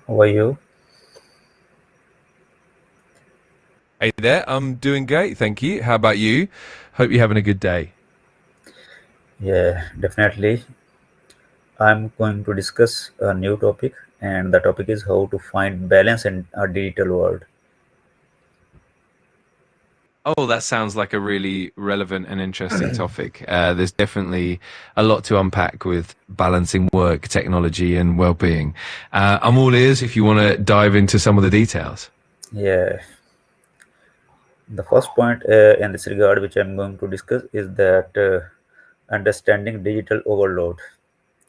How are you? Hey there, I'm doing great, thank you. How about you? Hope you're having a good day. Yeah, definitely. I'm going to discuss a new topic, and the topic is how to find balance in a digital world. Oh, that sounds like a really relevant and interesting topic. There's definitely a lot to unpack with balancing work, technology, and well-being. I'm all ears if you want to dive into some of the details. Yeah, the first point in this regard, which I'm going to discuss, is that understanding digital overload.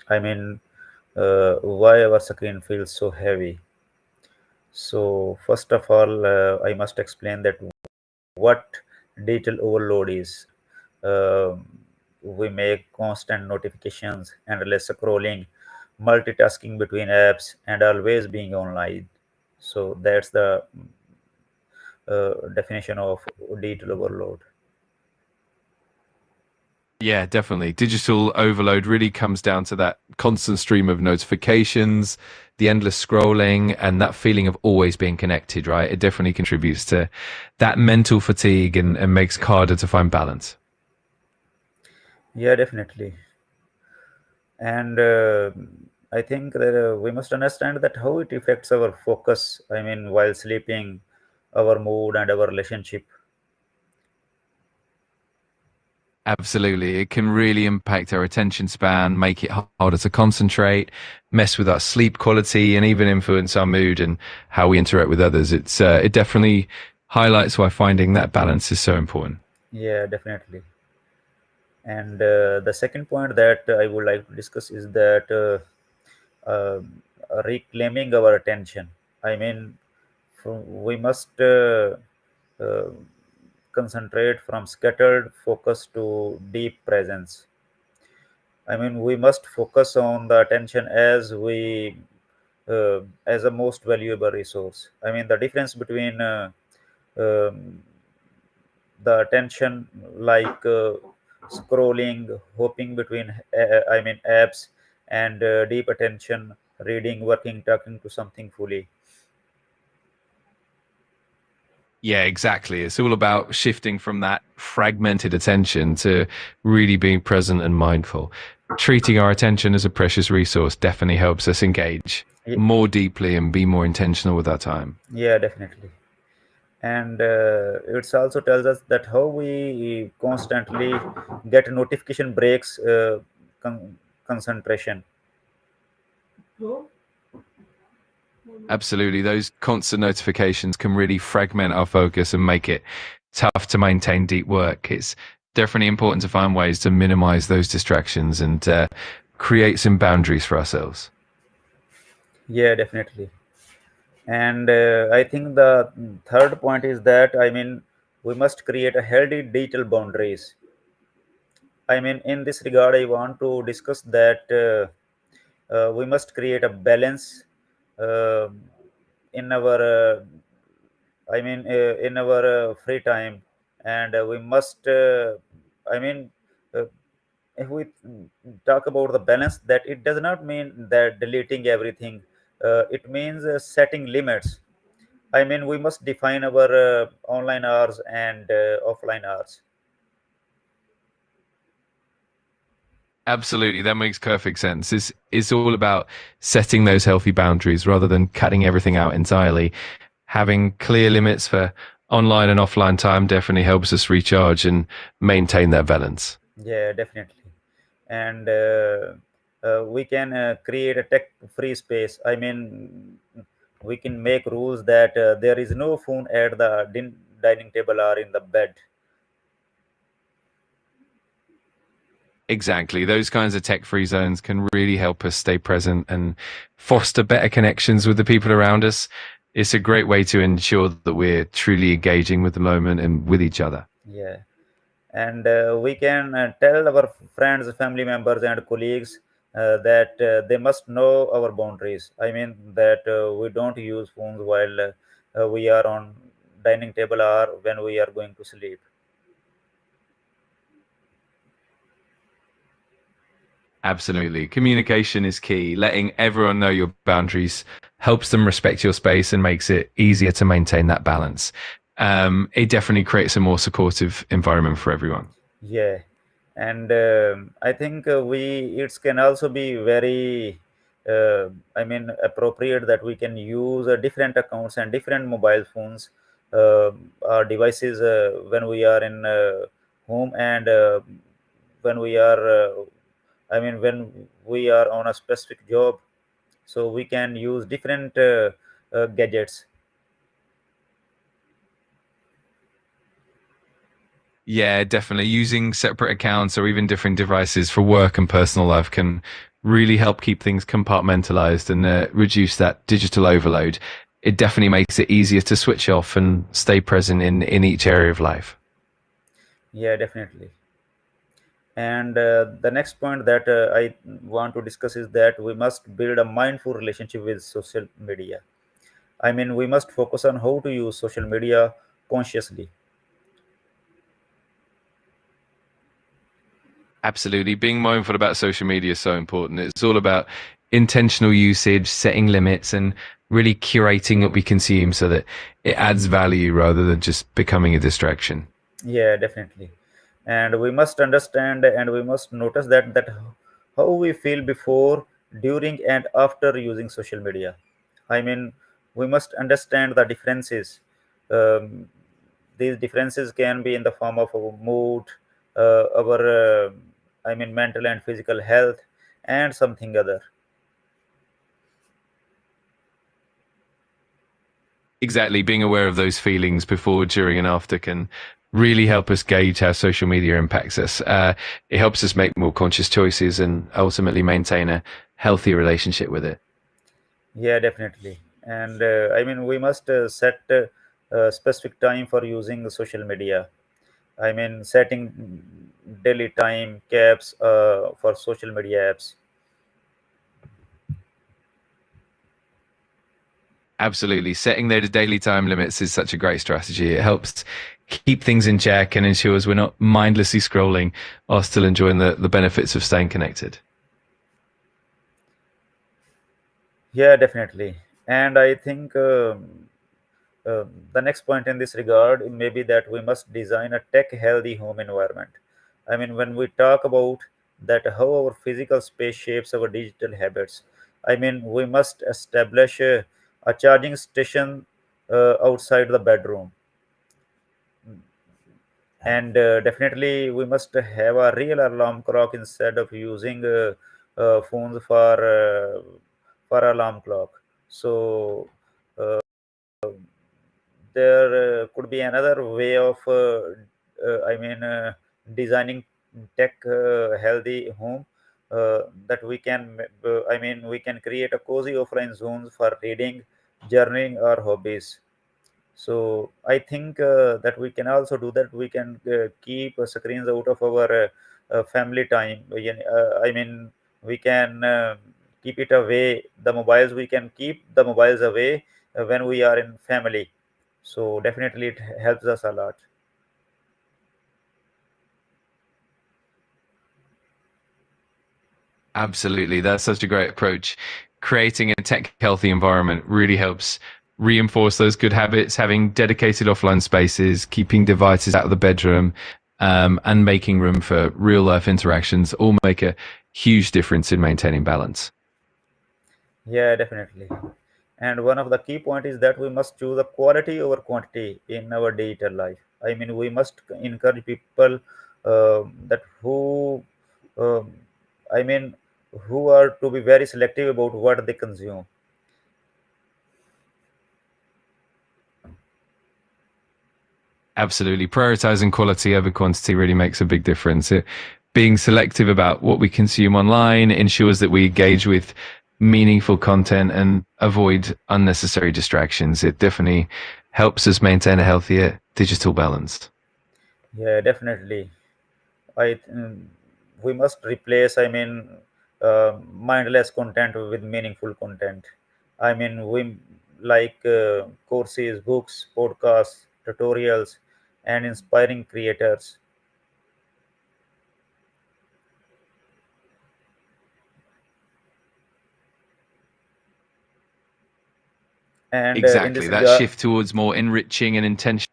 I mean, why our screen feels so heavy. So, first of all, I must explain that what digital overload is. Um we make constant notifications, endless scrolling, multitasking between apps, and always being online. So that's the definition of digital overload. Yeah, definitely. Digital overload really comes down to that constant stream of notifications, the endless scrolling, and that feeling of always being connected, right? It definitely contributes to that mental fatigue and makes it harder to find balance. Yeah, definitely. And I think that we must understand that how it affects our focus. I mean, while sleeping, our mood and our relationship. Absolutely. It can really impact our attention span, make it harder to concentrate, mess with our sleep quality, and even influence our mood and how we interact with others. It definitely highlights why finding that balance is so important. Yeah, definitely. And the second point that I would like to discuss is that reclaiming our attention. I mean, we must uh, concentrate from scattered focus to deep presence. I mean, we must focus on the attention as a most valuable resource. I mean, the difference between um, the attention, like scrolling, hopping between I mean apps, and deep attention, reading, working, talking to something fully. Yeah, exactly. It's all about shifting from that fragmented attention to really being present and mindful. Treating our attention as a precious resource definitely helps us engage Ye- more deeply and be more intentional with our time. yeah, definitely. And it also tells us that how we constantly get notification breaks concentration. Absolutely. Those constant notifications can really fragment our focus and make it tough to maintain deep work. It's definitely important to find ways to minimize those distractions and create some boundaries for ourselves. Yeah, definitely. And I think the third point is that, I mean, we must create a healthy digital boundaries. I mean, in this regard, I want to discuss that we must create a balance uh, in our, in our free time, and we must, I mean, uh, if we talk about the balance, that it does not mean that deleting everything. It means setting limits. I mean, we must define our online hours and offline hours. Absolutely, that makes perfect sense. It's all about setting those healthy boundaries rather than cutting everything out entirely. Having clear limits for online and offline time definitely helps us recharge and maintain that balance. Yeah, definitely. And we can create a tech-free space. I mean, we can make rules that there is no phone at the dining table or in the bed. Exactly. Those kinds of tech free zones can really help us stay present and foster better connections with the people around us. It's a great way to ensure that we're truly engaging with the moment and with each other. Yeah, and we can tell our friends, family members, and colleagues that they must know our boundaries. I mean that we don't use phones while we are on dining table or when we are going to sleep. Absolutely. Communication is key. Letting everyone know your boundaries helps them respect your space and makes it easier to maintain that balance. It definitely creates a more supportive environment for everyone. Yeah, and I think we it can also be very, appropriate that we can use different accounts and different mobile phones, or devices when we are in home, and when we are, when we are on a specific job, so we can use different gadgets. Yeah, definitely. Using separate accounts or even different devices for work and personal life can really help keep things compartmentalized and reduce that digital overload. It definitely makes it easier to switch off and stay present in each area of life. Yeah, definitely. And the next point that I want to discuss is that we must build a mindful relationship with social media. I mean, we must focus on how to use social media consciously. Absolutely. Being mindful about social media is so important. It's all about intentional usage, setting limits, and really curating what we consume so that it adds value rather than just becoming a distraction. Yeah, definitely. And we must understand and we must notice that how we feel before, during, and after using social media. I mean, we must understand the differences. Um, these differences can be in the form of our mood, our mental and physical health, and something other. Exactly. Being aware of those feelings before, during, and after can really help us gauge how social media impacts us. It helps us make more conscious choices and ultimately maintain a healthy relationship with it. Yeah, definitely. And we must set specific time for using the social media. I mean, setting daily time caps for social media apps. Absolutely. Setting their daily time limits is such a great strategy. It helps keep things in check and ensures we're not mindlessly scrolling or still enjoying the benefits of staying connected. Yeah, definitely. And I think the next point in this regard may be that we must design a tech healthy home environment. I mean, when we talk about that, how our physical space shapes our digital habits, I mean, we must establish a charging station outside the bedroom, and definitely we must have a real alarm clock instead of using phones for alarm clock. So there could be another way of designing tech healthy home, that we can we can create a cozy offline zones for reading, journaling, or hobbies. So I think that we can also do that. We can keep screens out of our family time. We can keep it away. The mobiles, we can keep the mobiles away when we are in family. So definitely it helps us a lot. Absolutely. That's such a great approach. Creating a tech healthy environment really helps reinforce those good habits, having dedicated offline spaces, keeping devices out of the bedroom, and making room for real life interactions all make a huge difference in maintaining balance. Yeah, definitely. And one of the key point is that we must choose a quality over quantity in our digital life. I mean, we must encourage people that um, I mean, who are to be very selective about what they consume. Absolutely. Prioritizing quality over quantity really makes a big difference. Being selective about what we consume online ensures that we engage with meaningful content and avoid unnecessary distractions. It definitely helps us maintain a healthier digital balance. Yeah, definitely. I we must replace, mindless content with meaningful content. I mean, we like courses, books, podcasts, tutorials, and inspiring creators. And in Exactly. this That regard, shift towards more enriching and intentional.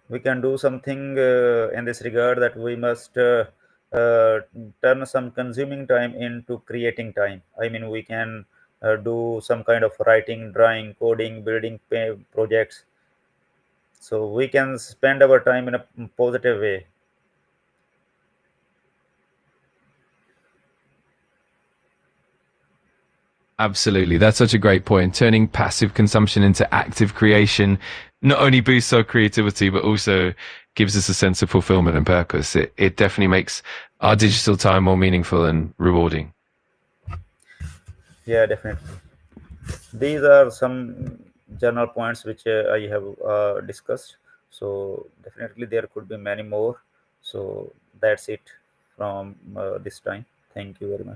we can do something in this regard, that we must turn some consuming time into creating time. I mean, we can do some kind of writing, drawing, coding, building projects. So we can spend our time in a positive way. Absolutely. That's such a great point. Turning passive consumption into active creation not only boosts our creativity, but also gives us a sense of fulfillment and purpose. It definitely makes our digital time more meaningful and rewarding. Yeah, definitely. These are some general points which I have discussed. So definitely there could be many more. So that's it from this time. Thank you very much.